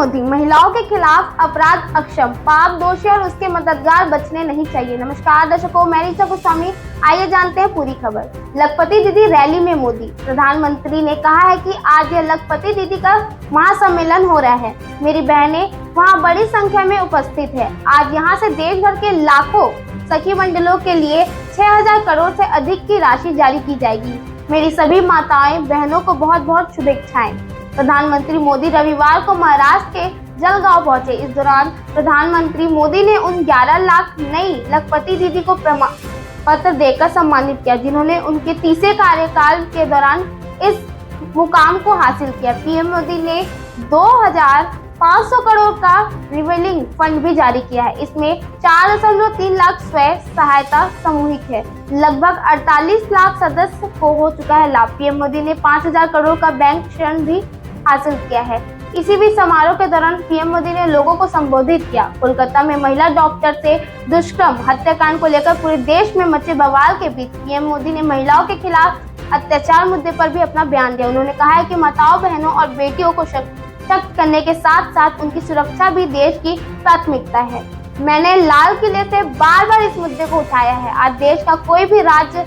मोदी, महिलाओं के खिलाफ अपराध अक्षम, पाप दोषी और उसके मददगार बचने नहीं चाहिए। नमस्कार दर्शकों, मैं ऋचा गोस्वामी। आइए जानते हैं पूरी खबर। लखपति दीदी रैली में मोदी। प्रधानमंत्री ने कहा है कि आज यह लखपति दीदी का महासम्मेलन हो रहा है। मेरी बहनें वहां बड़ी संख्या में उपस्थित है। आज यहां से देश भर के लाखों सखी मंडलों के लिए 6000 करोड़ से अधिक की राशि जारी की जाएगी। मेरी सभी माताएं बहनों को बहुत बहुत शुभेच्छाएं। प्रधानमंत्री मोदी रविवार को महाराष्ट्र के जलगांव पहुंचे। इस दौरान प्रधानमंत्री मोदी ने उन 11 लाख नई लखपति दीदी को प्रमाण पत्र देकर सम्मानित किया, जिन्होंने उनके तीसरे कार्यकाल के दौरान इस मुकाम को हासिल किया। पीएम मोदी ने 2500 करोड़ का रिवॉल्विंग फंड भी जारी किया है। इसमें 4.3 लाख स्वयं सहायता सामूहिक है। लगभग 48 लाख सदस्य को हो चुका है लाभ। पीएम मोदी ने 5000 करोड़ का बैंक ऋण भी हासिल किया है। इसी भी समारोह के दौरान पीएम मोदी ने लोगों को संबोधित किया। कोलकाता में महिला डॉक्टर से दुष्कर्म हत्याकांड को लेकर पूरे देश में मचे बवाल के बीच पीएम मोदी ने महिलाओं के खिलाफ अत्याचार मुद्दे पर भी अपना बयान दिया। उन्होंने कहा है कि माताओं, बहनों और बेटियों को सशक्त करने के साथ साथ उनकी सुरक्षा भी देश की प्राथमिकता है। मैंने लाल किले से बार बार इस मुद्दे को उठाया है। आज देश का कोई भी राज्य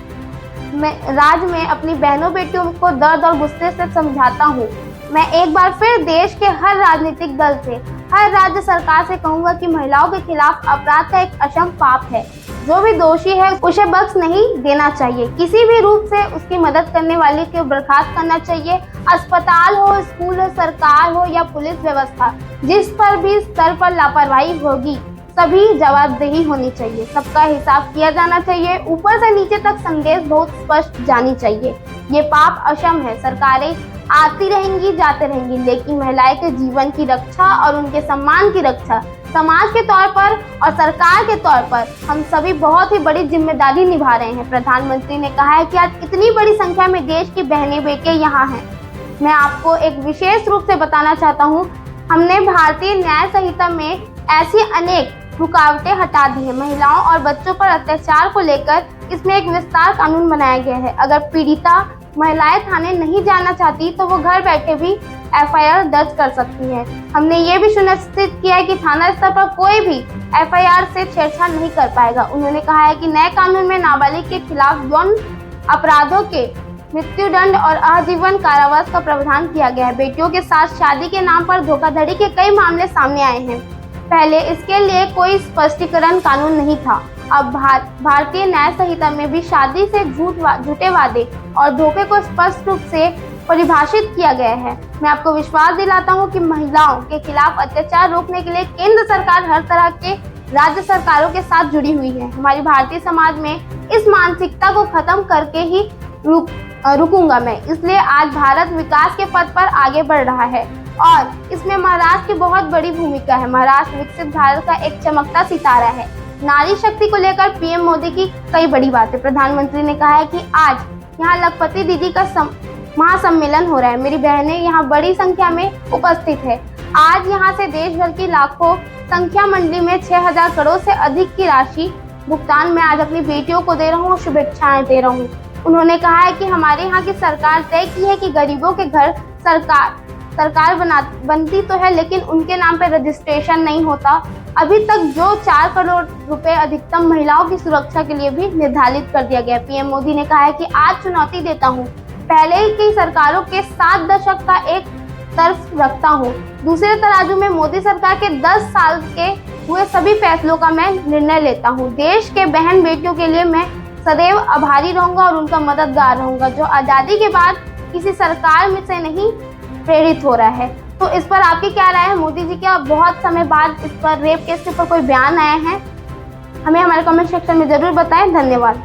में अपनी बहनों बेटियों को दर्द और गुस्से से समझाता हूँ। मैं एक बार फिर देश के हर राजनीतिक दल से, हर राज्य सरकार से कहूंगा कि महिलाओं के खिलाफ अपराध का एक अक्षम पाप है। जो भी दोषी है उसे बख्श नहीं देना चाहिए। किसी भी रूप से उसकी मदद करने वाले को बर्खास्त करना चाहिए। अस्पताल हो, स्कूल हो, सरकार हो या पुलिस व्यवस्था, जिस पर भी स्तर पर लापरवाही होगी सभी जवाबदेही होनी चाहिए। सबका हिसाब किया जाना चाहिए। ऊपर से नीचे तक संदेश बहुत स्पष्ट जानी चाहिए। ये पाप अक्षम है। सरकारें आती रहेंगी, जाते रहेंगी, लेकिन महिलाएं के जीवन की रक्षा और उनके सम्मान की रक्षा समाज के तौर पर और सरकार के तौर पर हम सभी बहुत ही बड़ी जिम्मेदारी निभा रहे हैं। प्रधानमंत्री ने कहा है कि आज इतनी बड़ी संख्या में देश की बहनें बेटियां यहाँ हैं। मैं आपको एक विशेष रूप से बताना चाहता हूँ, हमने भारतीय न्याय संहिता में ऐसी अनेक रुकावटें हटा दी है। महिलाओं और बच्चों पर अत्याचार को लेकर इसमें एक विस्तार कानून बनाया गया है। अगर पीड़िता महिलाएं थाने नहीं जाना चाहती तो वो घर बैठे भी एफआईआर दर्ज कर सकती है। हमने ये भी सुनिश्चित किया है कि थाना स्तर पर कोई भी एफआईआर से छेड़छाड़ नहीं कर पाएगा। उन्होंने कहा है कि नए कानून में नाबालिग के खिलाफ यौन अपराधों के मृत्युदंड और आजीवन कारावास का प्रावधान किया गया है। बेटियों के साथ शादी के नाम पर धोखाधड़ी के कई मामले सामने आए हैं। पहले इसके लिए कोई स्पष्टीकरण कानून नहीं था। अब भारतीय न्याय संहिता में भी शादी से झूठे वादे और धोखे को स्पष्ट रूप से परिभाषित किया गया है। मैं आपको विश्वास दिलाता हूं कि महिलाओं के खिलाफ अत्याचार रोकने के लिए केंद्र सरकार हर तरह के राज्य सरकारों के साथ जुड़ी हुई है। हमारी भारतीय समाज में इस मानसिकता को खत्म करके ही रुकूंगा मैं। इसलिए आज भारत विकास के पथ पर आगे बढ़ रहा है और इसमें महाराष्ट्र की बहुत बड़ी भूमिका है। महाराष्ट्र विकसित भारत का एक चमकता सितारा है। नारी शक्ति को लेकर पीएम मोदी की कई बड़ी बातें। प्रधानमंत्री ने कहा है कि आज यहाँ लखपति दीदी का महासम्मेलन हो रहा है। मेरी बहनें यहाँ बड़ी संख्या में उपस्थित है। आज यहाँ से देश भर की लाखों संख्या मंडली में 6000 करोड़ से अधिक की राशि भुगतान मैं आज अपनी बेटियों को दे रहा हूँ और शुभेच्छाएं दे रहा हूँ। उन्होंने कहा है कि हमारे यहाँ की सरकार तय की है कि गरीबों के घर सरकार बनती तो है, लेकिन उनके नाम पे रजिस्ट्रेशन नहीं होता। अभी तक जो 4 करोड़ रुपए अधिकतम महिलाओं की सुरक्षा के लिए भी निर्धारित कर दिया गया। पीएम मोदी ने कहा है कि आज चुनौती देता हूँ, पहले की सरकारों के 7 दशक का एक तर्क रखता हूँ। दूसरे तराजू में मोदी सरकार के 10 साल के हुए सभी फैसलों का मैं निर्णय लेता हूँ। देश के बहन बेटियों के लिए मैं सदैव आभारी रहूंगा और उनका मददगार रहूंगा, जो आज़ादी के बाद किसी सरकार में से नहीं प्रेरित हो रहा है। तो इस पर आपकी क्या राय है? मोदी जी का बहुत समय बाद इस पर रेप केस के ऊपर कोई बयान आया है? हमें हमारे कमेंट सेक्शन में जरूर बताएं। धन्यवाद।